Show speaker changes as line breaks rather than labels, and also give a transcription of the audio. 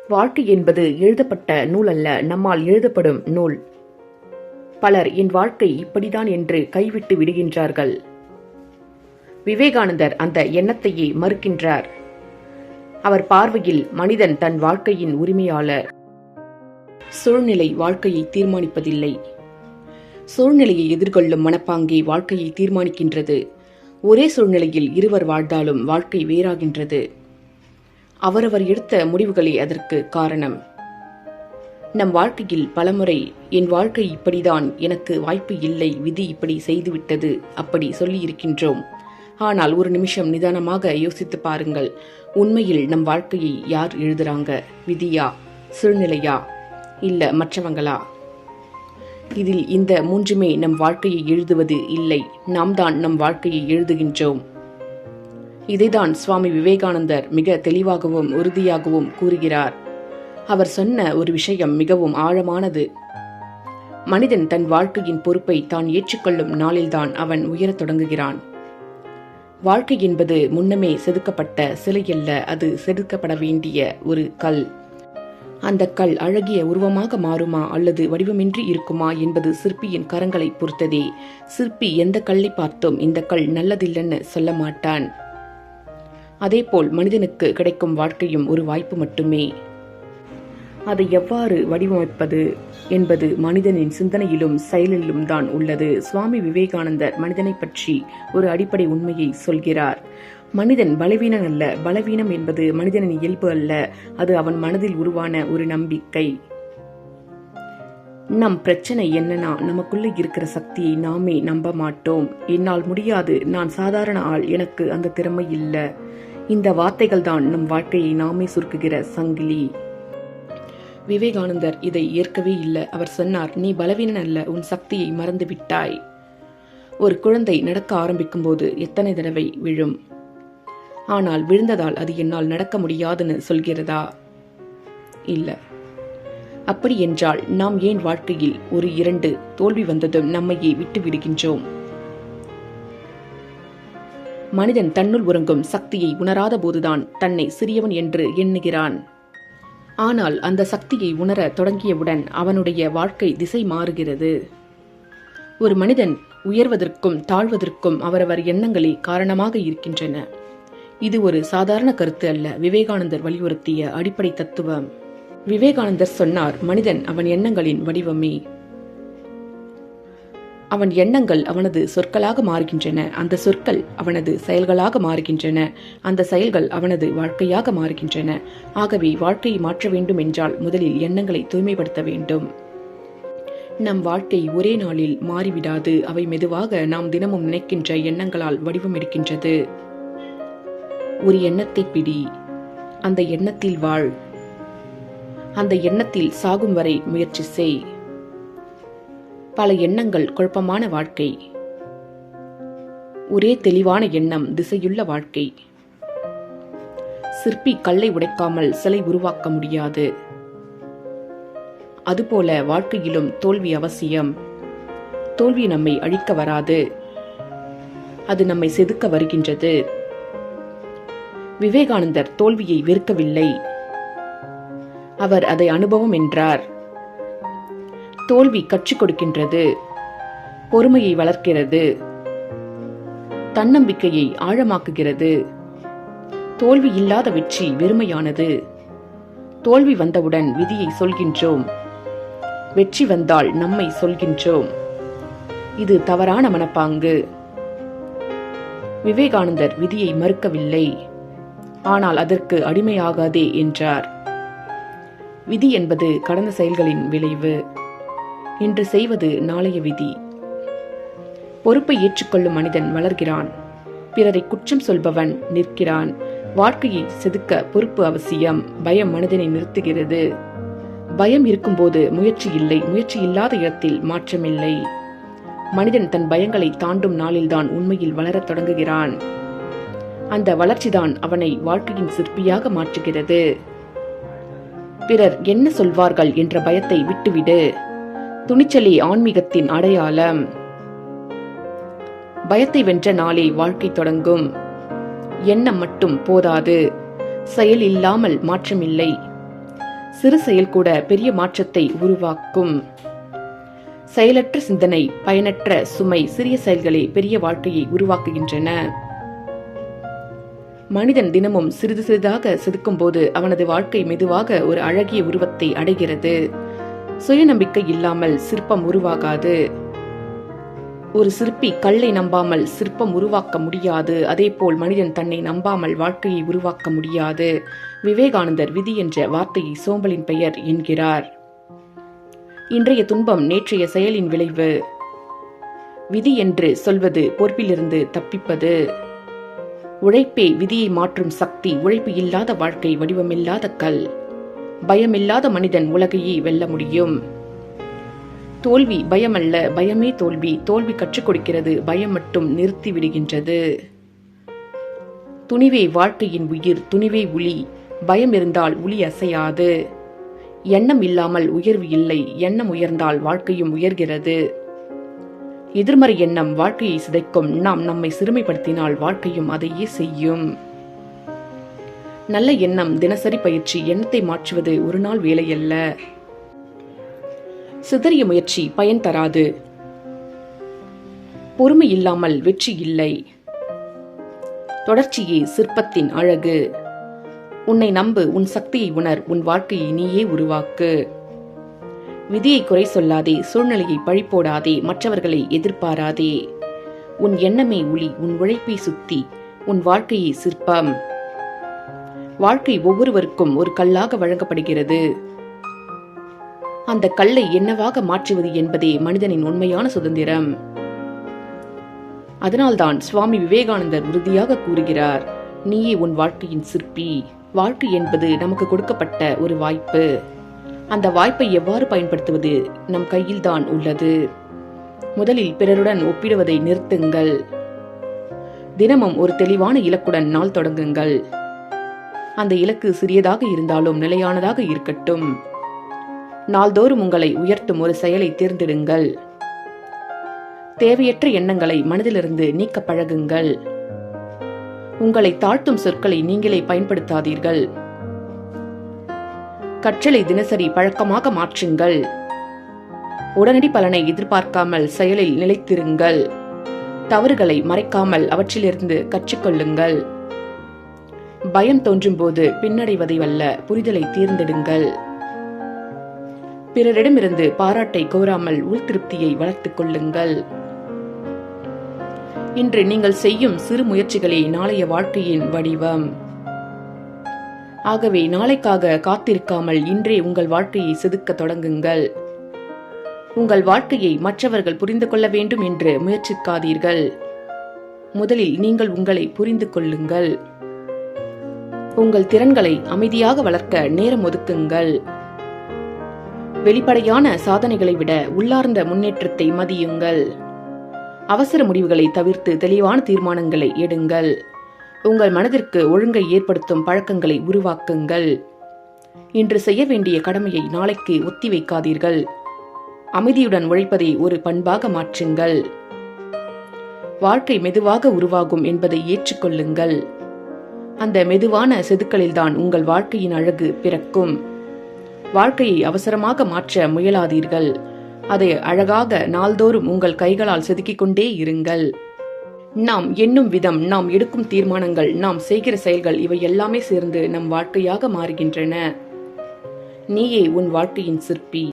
வாழ்க்கை என்பது எழுதப்பட்ட நூல் அல்ல, நம்மால் எழுதப்படும் நூல். பலர் என் வாழ்க்கை இப்படிதான் என்று கைவிட்டு விடுகின்றார்கள். விவேகானந்தர் அந்த எண்ணத்தையே மறுக்கின்றார். அவர் பார்வையில் மனிதன் தன் வாழ்க்கையின் உரிமையாளர். சூழ்நிலை வாழ்க்கையை தீர்மானிப்பதில்லை. சூழ்நிலையை எதிர்கொள்ளும் மனப்பாங்கே வாழ்க்கையை தீர்மானிக்கின்றது. ஒரே சூழ்நிலையில் இருவர் வாழ்ந்தாலும் வாழ்க்கை வேறாகின்றது. அவரவர் எடுத்த முடிவுகளே அதற்கு காரணம். நம் வாழ்க்கையில் பலமுறை என் வாழ்க்கை இப்படிதான், எனக்கு வாய்ப்பு இல்லை, விதி இப்படி செய்துவிட்டது, அப்படி சொல்லி இருக்கின்றோம். ஆனால் ஒரு நிமிஷம் நிதானமாக யோசித்து பாருங்கள். உண்மையில் நம் வாழ்க்கையை யார் எழுதுறாங்க? விதியா, சூழ்நிலையா, இல்ல மற்றவங்களா? இதில் இந்த மூன்றுமே நம் வாழ்க்கையை எழுதுவது இல்லை. நாம் தான் நம் வாழ்க்கையை எழுதுகின்றோம். இதைதான் சுவாமி விவேகானந்தர் மிக தெளிவாகவும் உறுதியாகவும் கூறுகிறார். அவர் சொன்ன ஒரு விஷயம் மிகவும் ஆழமானது. மனிதன் தன் வாழ்க்கையின் பொறுப்பை தான் ஏற்றுக்கொள்ளும் நாளில்தான் அவன் உயரத் தொடங்குகிறான். வாழ்க்கை என்பது முன்னமே செதுக்கப்பட்ட சிலையல்ல, அது செதுக்கப்பட வேண்டிய ஒரு கல். அந்த கல் அழகிய உருவமாக மாறுமா அல்லது வடிவமின்றி இருக்குமா என்பது சிற்பியின் கரங்களை பொறுத்ததே. சிற்பி எந்த கல்லை பார்த்தும் இந்த கல் நல்லதில்லைன்னு சொல்ல மாட்டான். அதேபோல் மனிதனுக்கு கிடைக்கும் வாழ்க்கையும் ஒரு வாய்ப்பு மட்டுமே. அதை எவ்வாறு வடிவமைப்பது என்பது மனிதனின் சிந்தனையிலும் செயலிலும் தான் உள்ளது. சுவாமி விவேகானந்தர் மனிதனை பற்றி ஒரு அடிப்படை உண்மையை சொல்கிறார். மனிதன் பலவீனன் அல்ல. பலவீனம் என்பது மனிதனின் இயல்பு அல்ல, அது அவன் மனதில் உருவான ஒரு நம்பிக்கை. நம் பிரச்சனை என்னன்னா, நமக்குள்ள இருக்கிற சக்தியை நாமே நம்ப மாட்டோம். என்னால் முடியாது, நான் சாதாரண ஆள், எனக்கு அந்த திறமை இல்லை. இந்த வார்த்தைகள் தான் நம் வாழ்க்கையை நாமே சுருக்குகிற சங்கிலி. விவேகானந்தர் இதை ஏற்கவே இல்லை. அவர் சொன்னார், நீ பலவீனன் அல்ல, உன் சக்தியை மறந்து விட்டாய். ஒரு குழந்தை நடக்க ஆரம்பிக்கும் போது எத்தனை தடவை விழும்? ஆனால் விழுந்ததால் அது என்னால் நடக்க முடியாதுன்னு சொல்கிறதா? இல்ல. அப்படி என்றால் நாம் ஏன் வாழ்க்கையில் ஒரு 2 தோல்வி வந்ததும் நம்மையே விட்டு விடுகின்றோம்? மனிதன் தன்னுள் உறங்கும் சக்தியை உணராத போதுதான் தன்னை சிறியவன் என்று எண்ணுகிறான். ஆனால் அந்த சக்தியை உணர தொடங்கியவுடன் அவனுடைய வாழ்க்கை திசை மாறுகிறது. ஒரு மனிதன் உயர்வதற்கும் தாழ்வதற்கும் அவரவர் எண்ணங்களே காரணமாக இருக்கின்றன. இது ஒரு சாதாரண கருத்து அல்ல, விவேகானந்தர் வலியுறுத்திய அடிப்படை தத்துவம். விவேகானந்தர் சொன்னார், மனிதன் அவன் எண்ணங்களின் வடிவமே. அவன் எண்ணங்கள் அவனது சொற்களாக மாறுகின்றன, அந்த சொற்கள் அவனது செயல்களாக மாறுகின்றன, அந்த செயல்கள் அவனது வாழ்க்கையாக மாறுகின்றன. ஆகவே வாழ்க்கையை மாற்ற வேண்டும் என்றால் முதலில் எண்ணங்களை தூய்மைப்படுத்த வேண்டும். நம் வாழ்க்கை ஒரே நாளில் மாறிவிடாது. அவை மெதுவாக நாம் தினமும் நினைக்கின்ற எண்ணங்களால் வடிவம் எடுக்கின்றது. ஒரு எண்ணத்தை பிடி, அந்த எண்ணத்தில் வாழ், அந்த எண்ணத்தில் சாகும் வரை முயற்சி செய். பல எண்ணங்கள் குழப்பமான வாழ்க்கை, ஒரே தெளிவான எண்ணம் திசையுள்ள வாழ்க்கை. சிற்பி கல்லை உடைக்காமல் சிலை உருவாக்க முடியாது. அதுபோல வாழ்க்கையிலும் தோல்வி அவசியம். தோல்வி நம்மை அழிக்க வராது, அது நம்மை செதுக்க வருகின்றது. விவேகானந்தர் தோல்வியை வெறுக்கவில்லை, அவர் அதை அனுபவம் என்றார். தோல்வி கற்றுக் கொடுக்கின்றது, பொறுமையை வளர்க்கிறது, தன்னம்பிக்கையை ஆழமாக்குகிறது. தோல்வி இல்லாத வெற்றி வெறுமையானது. தோல்வி வந்தவுடன் விதியை சொல்கின்றோம், வெற்றி வந்தால் நம்மை சொல்கின்றோம். இது தவறான மனப்பாங்கு. விவேகானந்தர் விதியை மறுக்கவில்லை, ஆனால் அதற்கு அடிமையாகாதே என்றார். விதி என்பது கடந்த செயல்களின் விளைவு. இன்று செய்வது நாளைய விதி. பொறுப்பை ஏற்றுக்கொள்ளும் மனிதன் வளர்கிறான். பிறரை குற்றம் சொல்பவன் நிற்கிறான். வாழ்க்கையை செதுக்க பொறுப்பு அவசியம். பயம் மனிதனை நிறுத்துகிறது. பயம் இருக்கும்போது முயற்சி இல்லை. முயற்சி இல்லாத இடத்தில் மாற்றமில்லை. மனிதன் தன் பயங்களை தாண்டும் நாளில்தான் உண்மையில் வளரத் தொடங்குகிறான். அந்த வளர்ச்சிதான் அவனை வாழ்க்கையின் சிற்பியாக மாற்றுகிறது. பிறர் என்ன சொல்வார்கள் என்ற பயத்தை விட்டுவிடு. துணிச்சலே ஆன்மீகத்தின் அடையாளம். பயத்தை வென்ற நாளே வாழ்க்கை தொடங்கும். எண்ணம் மட்டும் போதாது, செயல் இல்லாமல் மாற்றமில்லை. சிறு செயல் கூட பெரிய மாற்றத்தை உருவாக்கும். செயலற்ற சிந்தனை, பயனற்ற சுமை, சிறிய செயல்களே பெரிய வாழ்க்கையை உருவாக்குகின்றன. மனிதன் தினமும் சிறிது சிறிதாக செதுக்கும் போது அவனது வாழ்க்கை மெதுவாக ஒரு அழகிய உருவத்தை அடைகிறது. சுயநம்பிக்கை இல்லாமல் சிற்பம் உருவாகாது. ஒரு சிற்பி கல்லை நம்பாமல் சிற்பம் உருவாக்க முடியாது. அதேபோல் மனிதன் தன்னை நம்பாமல் வாழ்க்கையை உருவாக்க முடியாது. விவேகானந்தர் விதி என்ற வார்த்தையை சோம்பலின் பெயர் என்கிறார். இன்றைய துன்பம் நேற்றைய செயலின் விளைவு. விதி என்று சொல்வது பொறுப்பிலிருந்து தப்பிப்பது. உழைப்பே விதியை மாற்றும் சக்தி. உழைப்பு இல்லாத வாழ்க்கை வடிவமில்லாத கல். பயமில்லாத மனிதன் உலகையே வெல்ல முடியும். தோல்வி பயமல்ல, பயமே தோல்வி. தோல்வி கற்றுக் கொடுக்கிறது, பயம் மட்டும் நிறுத்தி விடுகின்றது. துணிவே வாழ்க்கையின் உயிர், துணிவே உளி. பயம் இருந்தால் உளி அசையாது. எண்ணம் இல்லாமல் உயர்வு இல்லை. எண்ணம் உயர்ந்தால் வாழ்க்கையும் உயர்கிறது. எதிர்மறை எண்ணம் வாழ்க்கையை சிதைக்கும். நாம் நம்மை சிறுமைப்படுத்தினால் வாழ்க்கையும் அதையே செய்யும். நல்ல எண்ணம் தினசரி பயிற்சி. எண்ணத்தை மாற்றுவது ஒரு நாள் வேலையல்ல. சிதறிய முயற்சி பயன் தராது. பொறுமை இல்லாமல் வெற்றி இல்லை. தொடர்ச்சியே சிற்பத்தின் அழகு. உன்னை நம்பு, உன் சக்தியை உணர், உன் வாழ்க்கையை நீயே உருவாக்கு. விதியை குறை சொல்லாதே, சூழ்நிலையை பழி போடாதே, மற்றவர்களை எதிர்பாராதே. உன் எண்ணமே ஒளி, உன் உழைப்பை சுத்தி, உன் வாழ்க்கையை சிற்பம். வாழ்க்கை ஒவ்வொருவருக்கும் ஒரு கல்லாக வழங்கப்படுகிறது. அந்த கல்லை என்னவாக மாற்றுவது என்பதே மனிதனின் உண்மையான சுதந்திரம். அதனால்தான் சுவாமி விவேகானந்தர் உறுதியாக கூறுகிறார், நீயே உன் வாழ்க்கையின் சிற்பி. வாழ்க்கை என்பது நமக்கு கொடுக்கப்பட்ட ஒரு வாய்ப்பு. அந்த வாய்ப்பை எவ்வாறு பயன்படுத்துவது நம் கையில்தான் உள்ளது. முதலில் பிறருடன் ஒப்பிடுவதை நிறுத்துங்கள். தினமும் ஒரு தெளிவான இலக்குடன் நாள் தொடங்குங்கள். அந்த இலக்கு சிறியதாக இருந்தாலும் நிலையானதாக இருக்கட்டும். நாள்தோறும் உங்களை உயர்த்தும் ஒரு செயலை தேர்ந்தெடுங்கள். தேவையற்ற எண்ணங்களை மனதிலிருந்து நீக்க பழகுங்கள். உங்களை தாழ்த்தும் சொற்களை நீங்களே பயன்படுத்தாதீர்கள். கற்றலை தினசரி பழக்கமாக மாற்றுங்கள். உடனடி பலனை எதிர்பார்க்காமல் செயலில் நிலைத்திருங்கள். தவறுகளை மறைக்காமல் அவற்றிலிருந்து கற்றுக்கொள்ளுங்கள். பயம் தோன்றும் போது பின்னடைவதை வல்ல புரிதலை தேர்ந்தெடுங்கள். பிறரிடமிருந்து பாராட்டை கோராமல் உள் திருப்தியை வளர்த்துக் கொள்ளுங்கள். இன்று நீங்கள் செய்யும் சிறு முயற்சிகளே நாளைய வாழ்க்கையின் வடிவம். ஆகவே நாளைக்காக காத்திருக்காமல் இன்றே உங்கள் வாழ்க்கையை செதுக்க தொடங்குங்கள். உங்கள் வாழ்க்கையை மற்றவர்கள் புரிந்து கொள்ள வேண்டும் என்று முயற்சிக்காதீர்கள். முதலில் நீங்கள் உங்களை புரிந்து கொள்ளுங்கள். உங்கள் திறன்களை அமைதியாக வளர்க்க நேரம் ஒதுக்குங்கள். வெளிப்படையான சாதனைகளை விட உள்ளார்ந்த முன்னேற்றத்தை மதியுங்கள். அவசர முடிவுகளை தவிர்த்து தெளிவான தீர்மானங்களை எடுங்கள். உங்கள் மனதிற்கு ஒழுங்கை ஏற்படுத்தும் பழக்கங்களை உருவாக்குங்கள். இன்று செய்ய வேண்டிய கடமையை நாளைக்கு ஒத்தி வைக்காதீர்கள். அமைதியுடன் உழைப்பதை ஒரு பண்பாக மாற்றுங்கள். வாழ்க்கை மெதுவாக உருவாகும் என்பதை ஏற்றுக்கொள்ளுங்கள். அந்த மெதுவான செதுக்கலில்தான் உங்கள் வாழ்க்கையின் அழகு பிறக்கும். வாழ்க்கையை அவசரமாக மாற்ற முயலாதீர்கள். அதை அழகாக நாள்தோறும் உங்கள் கைகளால் செதுக்கிக் கொண்டே இருங்கள். நாம் எண்ணும் விதம், நாம் எடுக்கும் தீர்மானங்கள், நாம் செய்கிற செயல்கள் இவை எல்லாமே சேர்ந்து நம் வாழ்க்கையாக மாறுகின்றன. நீயே உன் வாழ்க்கையின் சிற்பி.